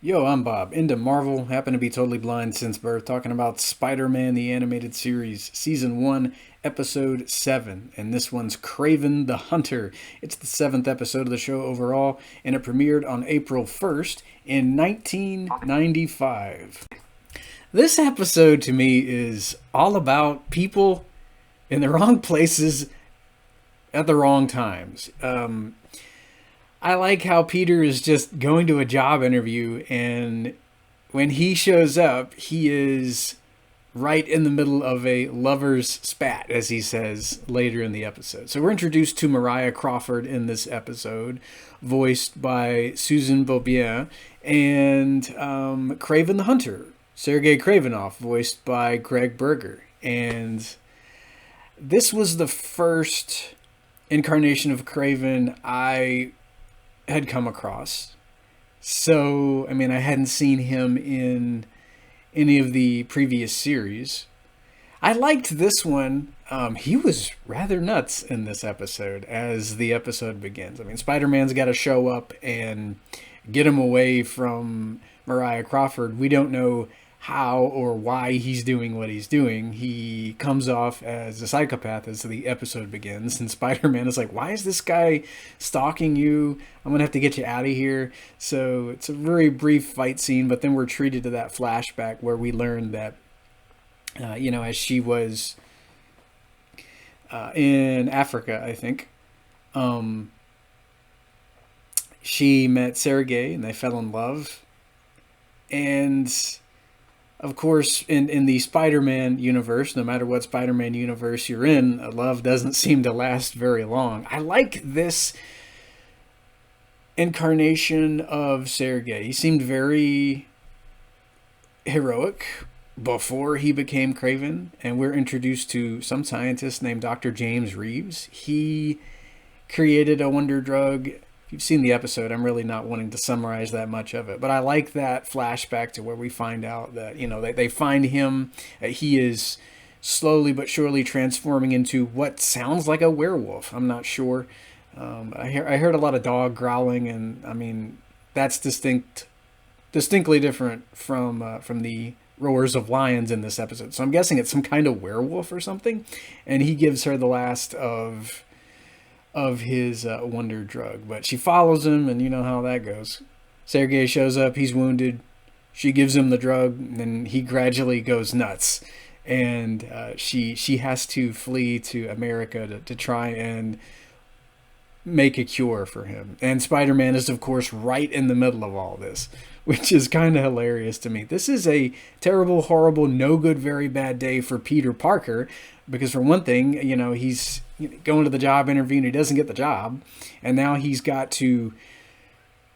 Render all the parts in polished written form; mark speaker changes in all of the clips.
Speaker 1: Yo, I'm Bob. Into Marvel, happen to be totally blind since birth, talking about Spider-Man the Animated Series, Season 1, Episode 7. And this one's Kraven the Hunter. It's the 7th episode of the show overall, and it premiered on April 1st in 1995. This episode to me is all about people in the wrong places at the wrong times. I like how Peter is just going to a job interview, and when he shows up, he is right in the middle of a lover's spat, as he says later in the episode. So we're introduced to Mariah Crawford in this episode, voiced by Susan Beaubian, and Kraven the Hunter, Sergei Kravinoff, voiced by Gregg Berger. And this was the first incarnation of Kraven I had come across. So, I mean, I hadn't seen him in any of the previous series. I liked this one. He was rather nuts in this episode as the episode begins. I mean, Spider-Man's got to show up and get him away from Mariah Crawford. We don't know how or why he's doing what he's doing. He comes off as a psychopath as the episode begins, and Spider-Man is like, why is this guy stalking you? I'm gonna have to get you out of here. So it's a very brief fight scene, but then we're treated to that flashback where we learn that as she was in Africa, I think, she met Sergei and they fell in love. And of course, in the Spider-Man universe, no matter what Spider-Man universe you're in, love doesn't seem to last very long. I like this incarnation of Sergei. He seemed very heroic before he became Kraven, and we're introduced to some scientist named Dr. James Reeves. He created a wonder drug. If you've seen the episode, I'm really not wanting to summarize that much of it, but I like that flashback to where we find out that, they find him. He is slowly but surely transforming into what sounds like a werewolf. I'm not sure. I heard a lot of dog growling, and I mean, that's distinctly different from the roars of lions in this episode. So I'm guessing it's some kind of werewolf or something, and he gives her the last of his wonder drug. But she follows him, and you know how that goes. Sergei shows up, he's wounded. She gives him the drug, and then he gradually goes nuts. And she has to flee to America to try and make a cure for him. And Spider-Man is, of course, right in the middle of all this, which is kind of hilarious to me. This is a terrible, horrible, no good, very bad day for Peter Parker, because for one thing, he's going to the job interview and he doesn't get the job, and now he's got to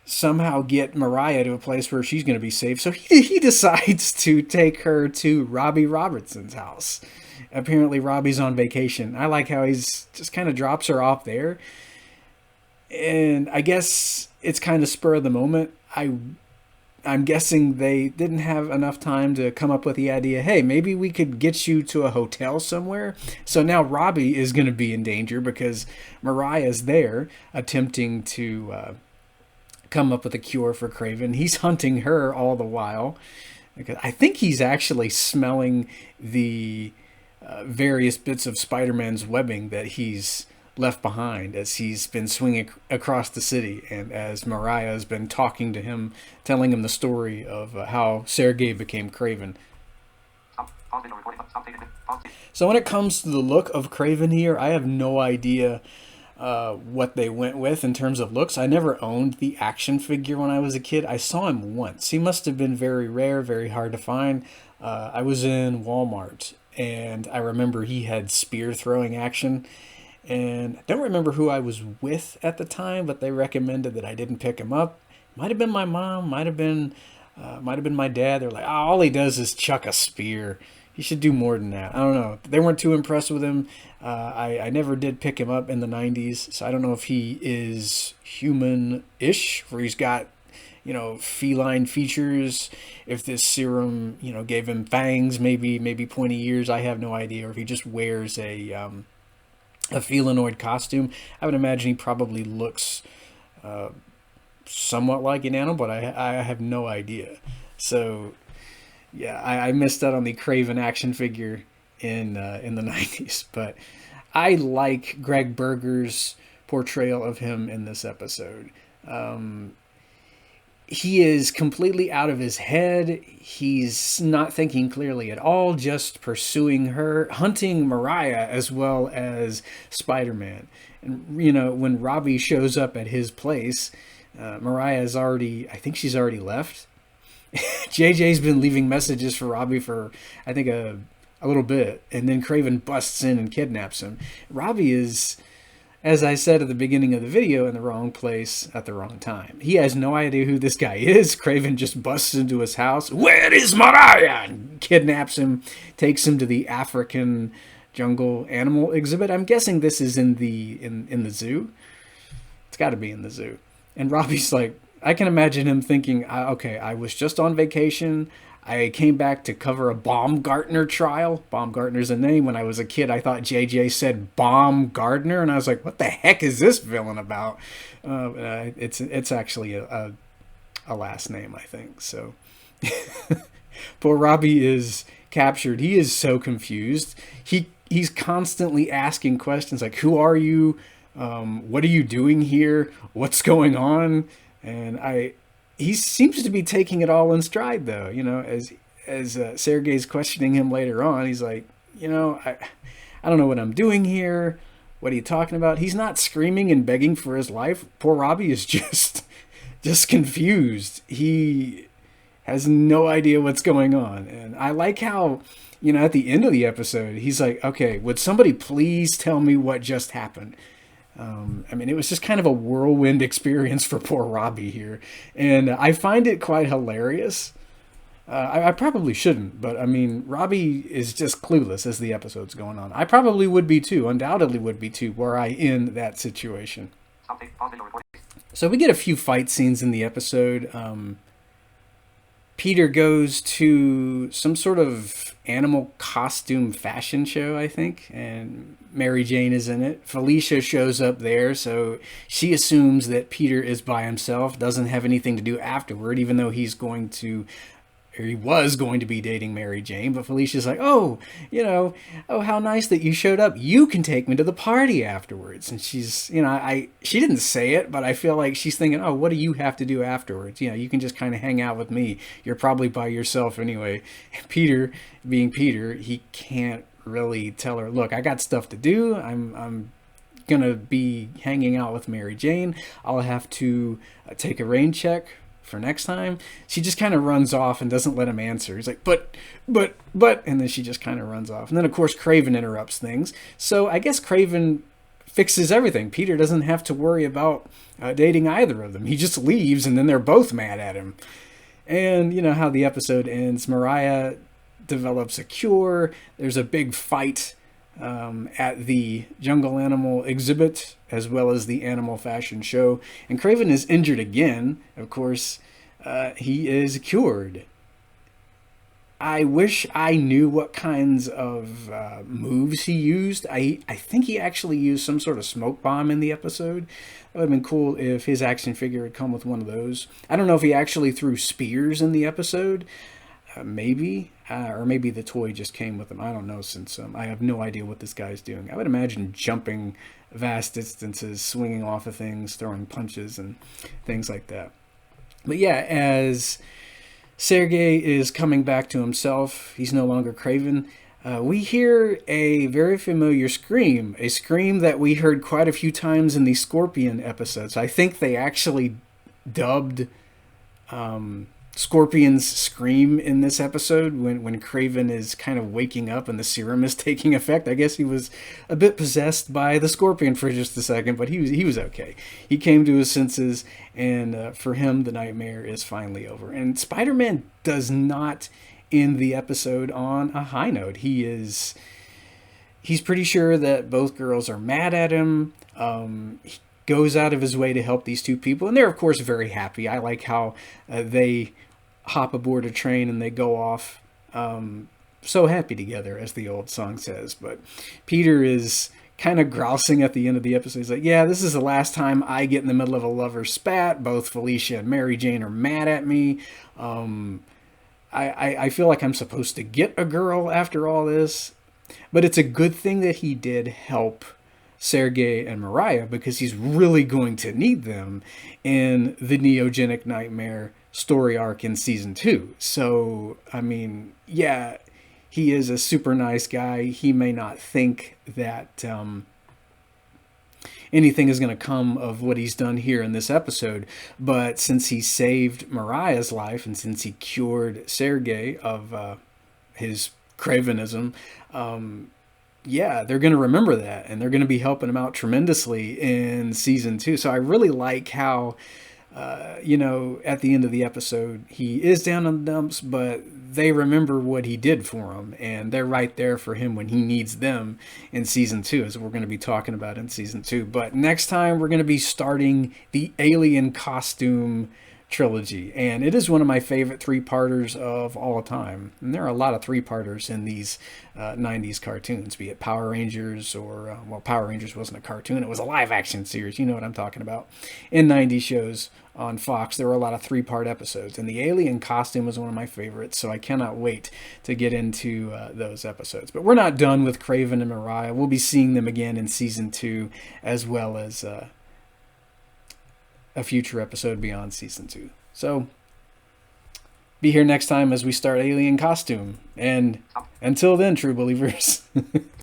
Speaker 1: somehow get Mariah to a place where she's going to be safe. So he decides to take her to Robbie Robertson's house. Apparently Robbie's on vacation. I like how he's just kind of drops her off there, and I guess it's kind of spur of the moment. I'm guessing they didn't have enough time to come up with the idea, hey, maybe we could get you to a hotel somewhere. So now Robbie is going to be in danger because Mariah's there attempting to come up with a cure for Kraven. He's hunting her all the while. I think he's actually smelling the various bits of Spider-Man's webbing that he's left behind as he's been swinging across the city, and as Mariah has been talking to him, telling him the story of how Sergei became Kraven. So when it comes to the look of Kraven here, I have no idea what they went with in terms of looks. I never owned the action figure when I was a kid. I saw him once. He must have been very rare, very hard to find. I was in Walmart, and I remember he had spear throwing action. And I don't remember who I was with at the time, but they recommended that I didn't pick him up. Might have been my mom, might have been my dad. They're like, oh, all he does is chuck a spear. He should do more than that. I don't know. They weren't too impressed with him. I never did pick him up in the 90s, so I don't know if he is human-ish, where he's got, feline features. If this serum, gave him fangs, maybe pointy ears, I have no idea. Or if he just wears a felinoid costume. I would imagine he probably looks somewhat like an animal, but I have no idea. So yeah, I missed out on the Kraven action figure in the 90s, but I like Gregg Berger's portrayal of him in this episode. He is completely out of his head. He's not thinking clearly at all, just pursuing her, hunting Mariah as well as Spider-Man. And, you know, when Robbie shows up at his place, Mariah's already, I think she's already left. JJ's been leaving messages for Robbie for, I think, a little bit. And then Kraven busts in and kidnaps him. Robbie is, as I said at the beginning of the video, in the wrong place at the wrong time. He has no idea who this guy is. Kraven just busts into his house. Where is Mariah? And kidnaps him, takes him to the African jungle animal exhibit. I'm guessing this is in the zoo. It's got to be in the zoo. And Robbie's like, I can imagine him thinking, okay, I was just on vacation. I came back to cover a Baumgartner trial. Baumgartner's a name. When I was a kid, I thought JJ said Baumgartner, and I was like, what the heck is this villain about? It's actually a last name, I think. So poor Robbie is captured. He is so confused. He's constantly asking questions like, who are you? What are you doing here? What's going on? And he seems to be taking it all in stride, though. You know, as Sergei's questioning him later on, he's like, you know, I don't know what I'm doing here. What are you talking about? He's not screaming and begging for his life. Poor Robbie is just confused. He has no idea what's going on. And I like how, you know, at the end of the episode, he's like, okay, would somebody please tell me what just happened? I mean, it was just kind of a whirlwind experience for poor Robbie here. And I find it quite hilarious. I probably shouldn't, but I mean, Robbie is just clueless as the episode's going on. I probably would be too, undoubtedly would be too, were I in that situation. So we get a few fight scenes in the episode. Peter goes to some sort of animal costume fashion show, I think, and Mary Jane is in it. Felicia shows up there, so she assumes that Peter is by himself, doesn't have anything to do afterward, even though he was going to be dating Mary Jane. But Felicia's like, oh, you know, oh, how nice that you showed up. You can take me to the party afterwards. And she's, you know, she didn't say it, but I feel like she's thinking, oh, what do you have to do afterwards? You know, you can just kind of hang out with me. You're probably by yourself anyway. Peter, being Peter, he can't really tell her, look, I got stuff to do. I'm gonna be hanging out with Mary Jane. I'll have to take a rain check for next time. She just kind of runs off and doesn't let him answer. He's like, but, and then she just kind of runs off. And then, of course, Kraven interrupts things. So I guess Kraven fixes everything. Peter doesn't have to worry about dating either of them. He just leaves, and then they're both mad at him. And you know how the episode ends. Mariah develops a cure. There's a big fight at the jungle animal exhibit as well as the animal fashion show, and Kraven is injured again. Of course, he is cured. I wish I knew what kinds of moves he used. I think he actually used some sort of smoke bomb in the episode. It would have been cool if his action figure had come with one of those. I don't know if he actually threw spears in the episode. Maybe. Or maybe the toy just came with him. I don't know, since I have no idea what this guy's doing. I would imagine jumping vast distances, swinging off of things, throwing punches, and things like that. But yeah, as Sergei is coming back to himself, he's no longer Kraven, we hear a very familiar scream. A scream that we heard quite a few times in the Scorpion episodes. I think they actually dubbed Scorpion's scream in this episode when Kraven is kind of waking up and the serum is taking effect. I guess he was a bit possessed by the Scorpion for just a second, but he was okay. He came to his senses, and for him, the nightmare is finally over. And Spider-Man does not end the episode on a high note. He's pretty sure that both girls are mad at him. He goes out of his way to help these two people, and they're of course very happy. I like how they hop aboard a train and they go off so happy together, as the old song says. But Peter is kind of grousing at the end of the episode. He's like, yeah, this is the last time I get in the middle of a lover spat. Both Felicia and Mary Jane are mad at me. I feel like I'm supposed to get a girl after all this. But it's a good thing that he did help Sergei and Mariah, because he's really going to need them in the Neogenic Nightmare story arc in season 2. So, I mean, yeah, he is a super nice guy. He may not think that anything is going to come of what he's done here in this episode, but since he saved Mariah's life and since he cured Sergei of his Kravenism, yeah, they're going to remember that, and they're going to be helping him out tremendously in season 2. So I really like how, at the end of the episode, he is down on the dumps, but they remember what he did for them, and they're right there for him when he needs them in season 2, as we're going to be talking about in season 2. But next time, we're going to be starting the Alien Costume trilogy, and it is one of my favorite 3-parters of all time. And there are a lot of 3-parters in these 90s cartoons, be it Power Rangers or Power Rangers wasn't a cartoon, it was a live action series, you know what I'm talking about. In 90s shows on Fox, there were a lot of 3-part episodes, and the Alien Costume was one of my favorites, so I cannot wait to get into those episodes. But we're not done with Kraven and Mariah. We'll be seeing them again in season 2, as well as a future episode beyond season 2. So be here next time as we start Alien Costume. And until then, true believers.